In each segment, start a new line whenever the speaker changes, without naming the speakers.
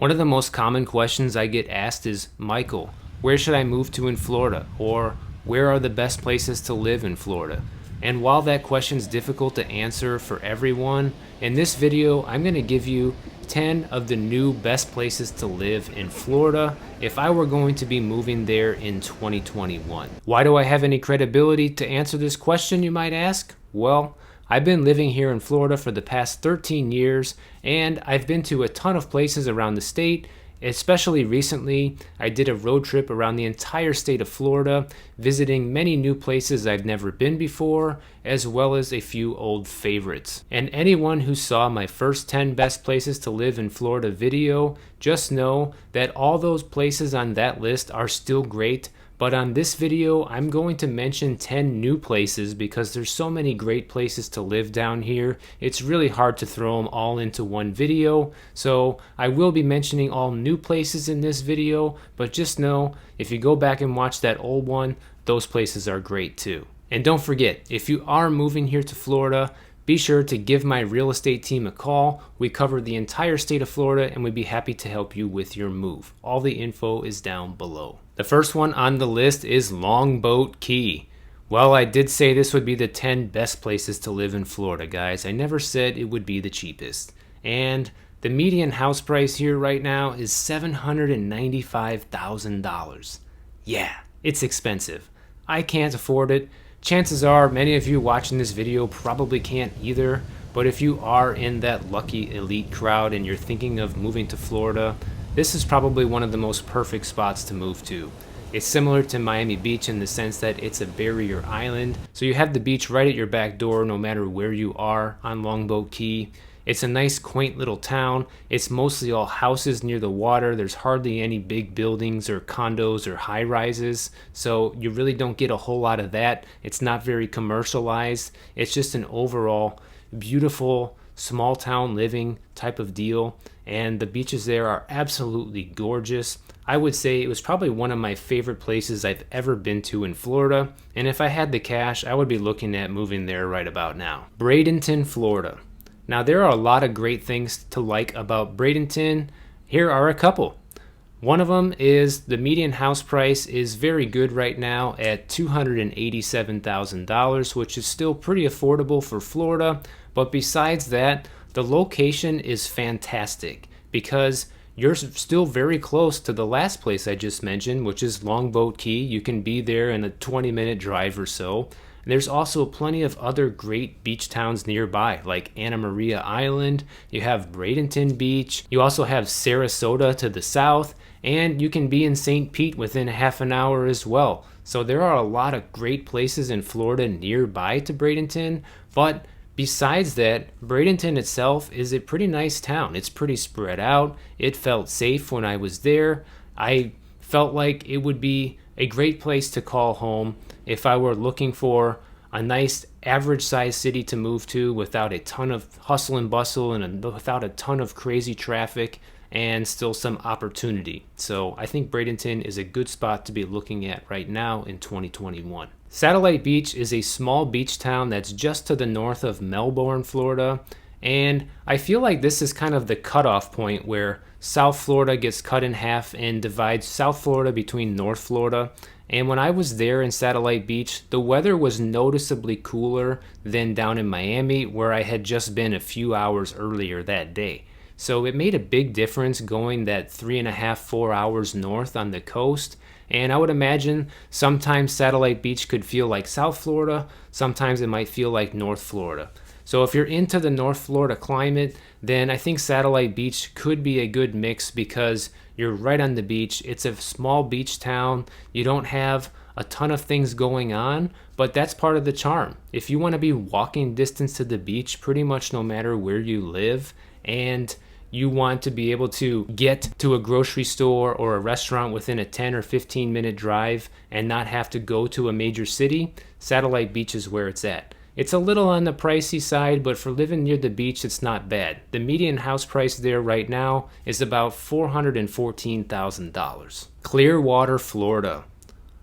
One of the most common questions I get asked is, Michael, where should I move to in Florida? Or where are the best places to live in Florida? And while that question is difficult to answer for everyone, in this video I'm going to give you 10 of the new best places to live in Florida if I were going to be moving there in 2021. Why do I have any credibility to answer this question, you might ask? Well, I've been living here in Florida for the past 13 years, and I've been to a ton of places around the state. Especially recently, I did a road trip around the entire state of Florida, visiting many new places I've never been before, as well as a few old favorites. And anyone who saw my first 10 best places to live in Florida video, just know that all those places on that list are still great. But on this video, I'm going to mention 10 new places because there's so many great places to live down here. It's really hard to throw them all into one video. So I will be mentioning all new places in this video, but just know if you go back and watch that old one, those places are great too. And don't forget, if you are moving here to Florida, be sure to give my real estate team a call. We cover the entire state of Florida and we'd be happy to help you with your move. All the info is down below. The first one on the list is Longboat Key. Well, I did say this would be the 10 best places to live in Florida, guys. I never said it would be the cheapest. And the median house price here right now is $795,000. Yeah, it's expensive. I can't afford it. Chances are many of you watching this video probably can't either, but if you are in that lucky elite crowd and you're thinking of moving to Florida, this is probably one of the most perfect spots to move to. It's similar to Miami Beach in the sense that it's a barrier island, so you have the beach right at your back door no matter where you are on Longboat Key. It's a nice quaint little town. It's mostly all houses near the water. There's hardly any big buildings or condos or high rises, so you really don't get a whole lot of that. It's not very commercialized. It's just an overall beautiful small town living type of deal, and the beaches there are absolutely gorgeous. I would say it was probably one of my favorite places I've ever been to in Florida, and if I had the cash, I would be looking at moving there right about now. Bradenton, Florida. Now, there are a lot of great things to like about Bradenton. Here are a couple. One of them is the median house price is very good right now at $287,000, which is still pretty affordable for Florida. But besides that, the location is fantastic because you're still very close to the last place I just mentioned, which is Longboat Key. You can be there in a 20-minute drive or so. There's also plenty of other great beach towns nearby, like Anna Maria Island. You have Bradenton Beach. You also have Sarasota to the south, and you can be in St. Pete within half an hour as well. So there are a lot of great places in Florida nearby to Bradenton, but besides that, Bradenton itself is a pretty nice town. It's pretty spread out. It felt safe when I was there. I felt like it would be a great place to call home if I were looking for a nice average sized city to move to without a ton of hustle and bustle and without a ton of crazy traffic and still some opportunity. So I think Bradenton is a good spot to be looking at right now in 2021. Satellite Beach is a small beach town that's just to the north of Melbourne, Florida, and I feel like this is kind of the cutoff point where South Florida gets cut in half and divides South Florida between North Florida. And when I was there in Satellite Beach, the weather was noticeably cooler than down in Miami, where I had just been a few hours earlier that day. So it made a big difference going that 3.5–4 hours north on the coast. And I would imagine sometimes Satellite Beach could feel like South Florida, sometimes it might feel like North Florida. So if you're into the North Florida climate, then I think Satellite Beach could be a good mix because you're right on the beach. It's a small beach town. You don't have a ton of things going on, but that's part of the charm. If you want to be walking distance to the beach pretty much no matter where you live, and you want to be able to get to a grocery store or a restaurant within a 10 or 15 minute drive and not have to go to a major city, Satellite Beach is where it's at. It's a little on the pricey side, but for living near the beach, it's not bad. The median house price there right now is about $414,000. Clearwater, Florida.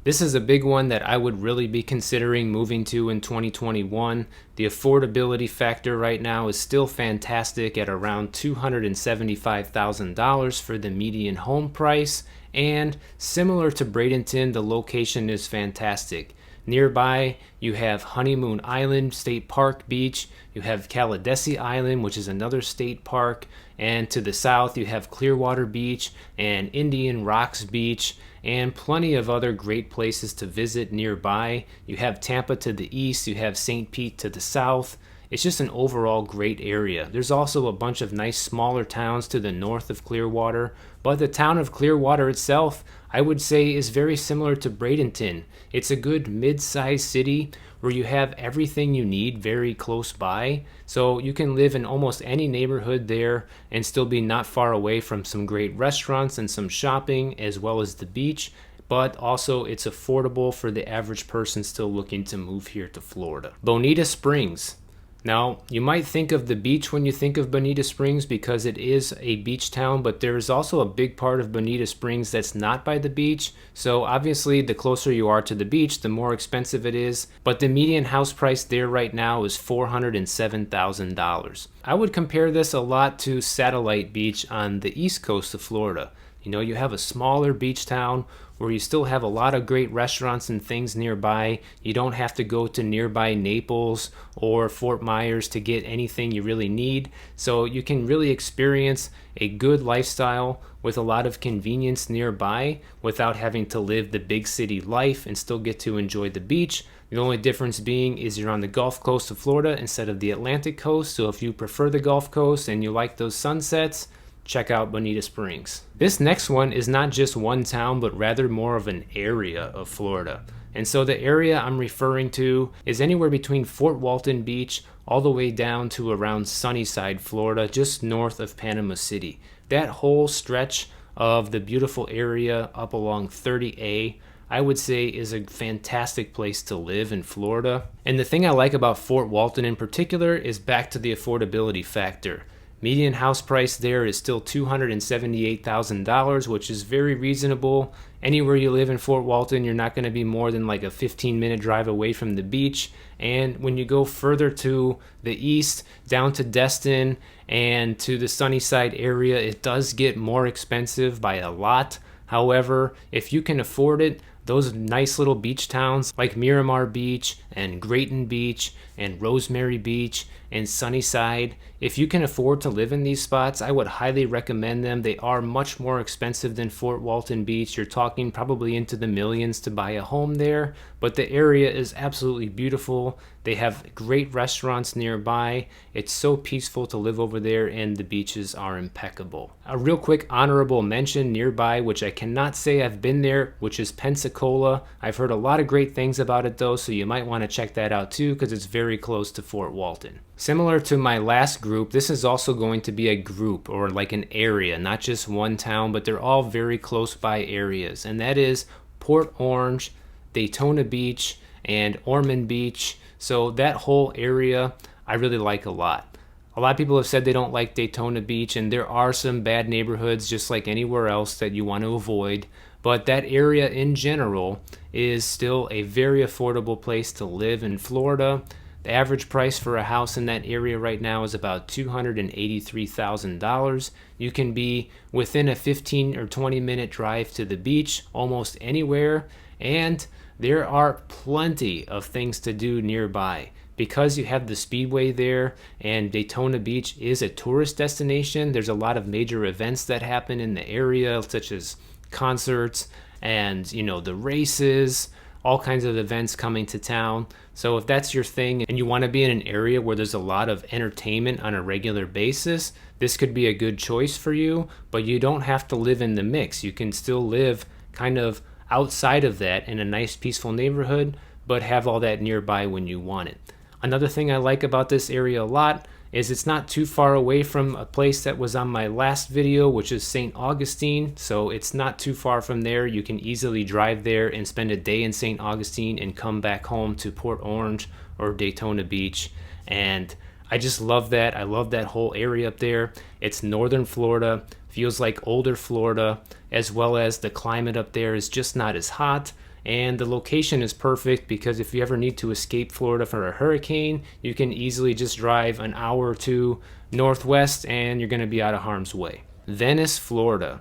This is a big one that I would really be considering moving to in 2021. The affordability factor right now is still fantastic at around $275,000 for the median home price, and similar to Bradenton, the location is fantastic. Nearby, you have Honeymoon Island State Park Beach, you have Caladesi Island, which is another state park, and to the south, you have Clearwater Beach and Indian Rocks Beach, and plenty of other great places to visit nearby. You have Tampa to the east, you have St. Pete to the south. It's just an overall great area. There's also a bunch of nice smaller towns to the north of Clearwater, but the town of Clearwater itself, I would say, is very similar to Bradenton. It's a good mid-sized city where you have everything you need very close by, so you can live in almost any neighborhood there and still be not far away from some great restaurants and some shopping as well as the beach, but also it's affordable for the average person still looking to move here to Florida. Bonita Springs. Now, you might think of the beach when you think of Bonita Springs because it is a beach town, but there is also a big part of Bonita Springs that's not by the beach. So obviously, the closer you are to the beach, the more expensive it is. But the median house price there right now is $407,000. I would compare this a lot to Satellite Beach on the east coast of Florida. You know, you have a smaller beach town where you still have a lot of great restaurants and things nearby. You don't have to go to nearby Naples or Fort Myers to get anything you really need. So you can really experience a good lifestyle with a lot of convenience nearby without having to live the big city life and still get to enjoy the beach. The only difference being is you're on the Gulf Coast of Florida instead of the Atlantic coast. So if you prefer the Gulf Coast and you like those sunsets, check out Bonita Springs. This next one is not just one town, but rather more of an area of Florida. And so the area I'm referring to is anywhere between Fort Walton Beach all the way down to around Sunnyside, Florida, just north of Panama City. That whole stretch of the beautiful area up along 30A, I would say, is a fantastic place to live in Florida. And the thing I like about Fort Walton in particular is back to the affordability factor. Median house price there is still $278,000, which is very reasonable. Anywhere you live in Fort Walton, you're not going to be more than like a 15-minute drive away from the beach. And when you go further to the east, down to Destin and to the Sunnyside area, it does get more expensive by a lot. However, if you can afford it, those nice little beach towns like Miramar Beach and Grayton Beach and Rosemary Beach and Sunnyside, if you can afford to live in these spots, I would highly recommend them. They are much more expensive than Fort Walton Beach. You're talking probably into the millions to buy a home there, but the area is absolutely beautiful. They have great restaurants nearby. It's so peaceful to live over there, and the beaches are impeccable. A real quick honorable mention nearby, which I cannot say I've been there, which is Pensacola. I've heard a lot of great things about it though, so you might want to check that out too because it's very close to Fort Walton. Similar to my last group, this is also going to be a group or like an area, not just one town, but they're all very close by areas, and that is Port Orange, Daytona Beach, and Ormond Beach. So that whole area I really like a lot. A lot of people have said they don't like Daytona Beach, and there are some bad neighborhoods just like anywhere else that you want to avoid, but that area in general is still a very affordable place to live in Florida. The average price for a house in that area right now is about $283,000. You can be within a 15 or 20 minute drive to the beach almost anywhere, and there are plenty of things to do nearby. Because you have the Speedway there and Daytona Beach is a tourist destination, there's a lot of major events that happen in the area, such as concerts and, the races, all kinds of events coming to town. So if that's your thing and you want to be in an area where there's a lot of entertainment on a regular basis, this could be a good choice for you, but you don't have to live in the mix. You can still live kind of outside of that in a nice peaceful neighborhood, but have all that nearby when you want it. Another thing I like about this area a lot is it's not too far away from a place that was on my last video, which is St. Augustine. So it's not too far from there. You can easily drive there and spend a day in St. Augustine and come back home to Port Orange or Daytona Beach. And I just love that. I love that whole area up there. It's northern Florida, feels like older Florida, as well as the climate up there is just not as hot. And the location is perfect because if you ever need to escape Florida for a hurricane, you can easily just drive an hour or two northwest and you're going to be out of harm's way. Venice, Florida.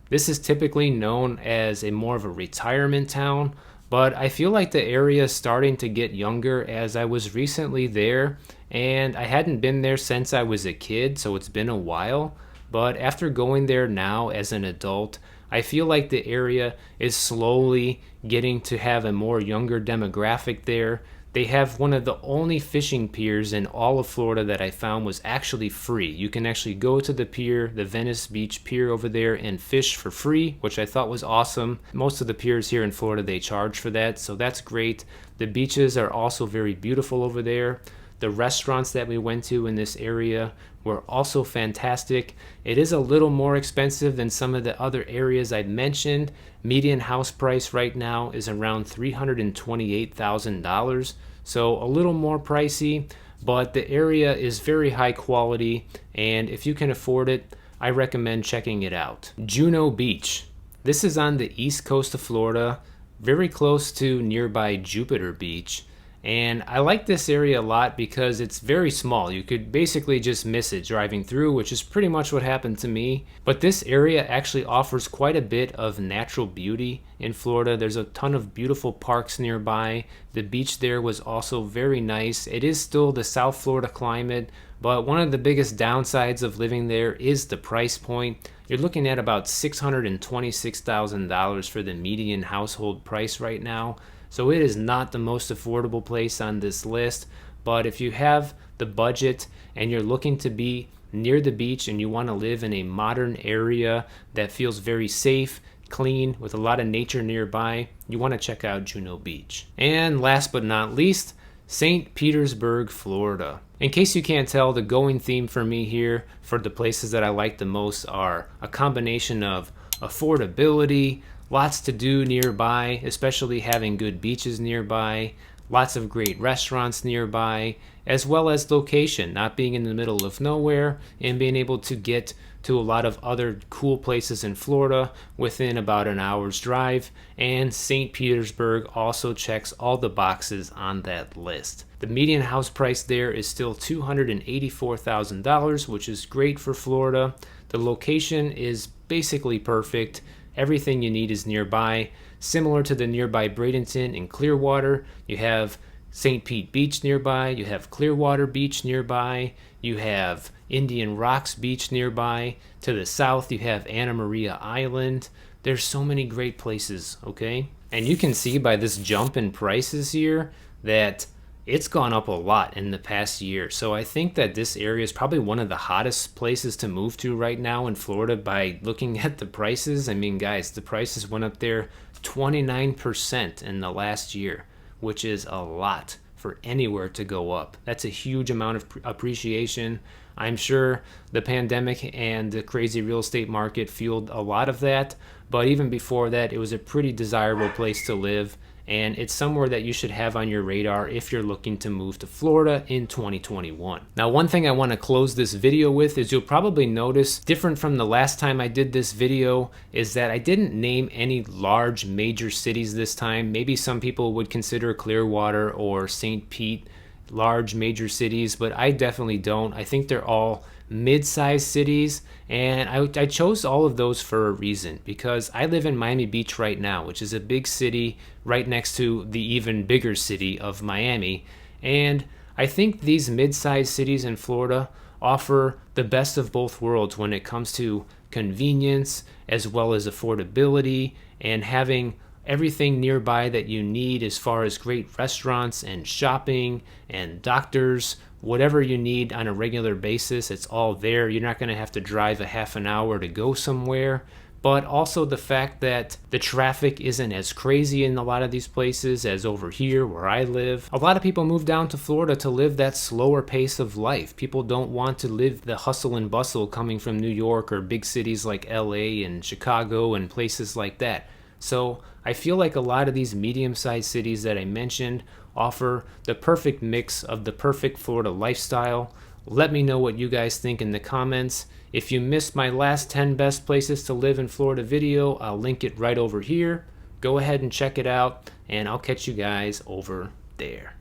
This is typically known as a more of a retirement town, but I feel like the area is starting to get younger as I was recently there, and I hadn't been there since I was a kid, so it's been a while. But after going there now as an adult, I feel like the area is slowly getting to have a more younger demographic there. They have one of the only fishing piers in all of Florida that I found was actually free. You can actually go to the pier, the Venice Beach pier over there, and fish for free, which I thought was awesome. Most of the piers here in Florida, they charge for that, so that's great. The beaches are also very beautiful over there. The restaurants that we went to in this area were also fantastic. It is a little more expensive than some of the other areas I've mentioned. Median house price right now is around $328,000, so a little more pricey, but the area is very high quality, and if you can afford it, I recommend checking it out. Juno Beach. This is on the east coast of Florida, very close to nearby Jupiter Beach. And I like this area a lot because it's very small. You could basically just miss it driving through, which is pretty much what happened to me. But this area actually offers quite a bit of natural beauty in Florida. There's a ton of beautiful parks nearby. The beach there was also very nice. It is still the South Florida climate, but one of the biggest downsides of living there is the price point. You're looking at about $626,000 for the median household price right now. So it is not the most affordable place on this list, but if you have the budget and you're looking to be near the beach and you want to live in a modern area that feels very safe, clean, with a lot of nature nearby, you want to check out Juno Beach. And last but not least, St. Petersburg, Florida. In case you can't tell, the going theme for me here for the places that I like the most are a combination of affordability, lots to do nearby, especially having good beaches nearby, lots of great restaurants nearby, as well as location, not being in the middle of nowhere, and being able to get to a lot of other cool places in Florida within about an hour's drive. And St. Petersburg also checks all the boxes on that list. The median house price there is still $284,000, which is great for Florida. The location is basically perfect. Everything you need is nearby. Similar to the nearby Bradenton and Clearwater, you have St. Pete Beach nearby, you have Clearwater Beach nearby, you have Indian Rocks Beach nearby. To the south, you have Anna Maria Island. There's so many great places, okay? And you can see by this jump in prices here that it's gone up a lot in the past year. So I think that this area is probably one of the hottest places to move to right now in Florida by looking at the prices. I mean, guys, the prices went up there 29% in the last year, which is a lot for anywhere to go up. That's a huge amount of appreciation. I'm sure the pandemic and the crazy real estate market fueled a lot of that, but even before that, it was a pretty desirable place to live. And it's somewhere that you should have on your radar if you're looking to move to Florida in 2021. Now, one thing I want to close this video with is you'll probably notice, different from the last time I did this video, is that I didn't name any large major cities this time. Maybe some people would consider Clearwater or St. Pete large major cities, but I definitely don't. I think they're all mid-sized cities, and I chose all of those for a reason, because I live in Miami Beach right now, which is a big city right next to the even bigger city of Miami, and I think these mid-sized cities in Florida offer the best of both worlds when it comes to convenience as well as affordability and having everything nearby that you need as far as great restaurants and shopping and doctors. Whatever you need on a regular basis, it's all there. You're not going to have to drive a half an hour to go somewhere. But also the fact that the traffic isn't as crazy in a lot of these places as over here where I live. A lot of people move down to Florida to live that slower pace of life. People don't want to live the hustle and bustle coming from New York or big cities like LA and Chicago and places like that. So I feel like a lot of these medium-sized cities that I mentioned offer the perfect mix of the perfect Florida lifestyle. Let me know what you guys think in the comments. If you missed my last 10 best places to live in Florida video, I'll link it right over here. Go ahead and check it out, and I'll catch you guys over there.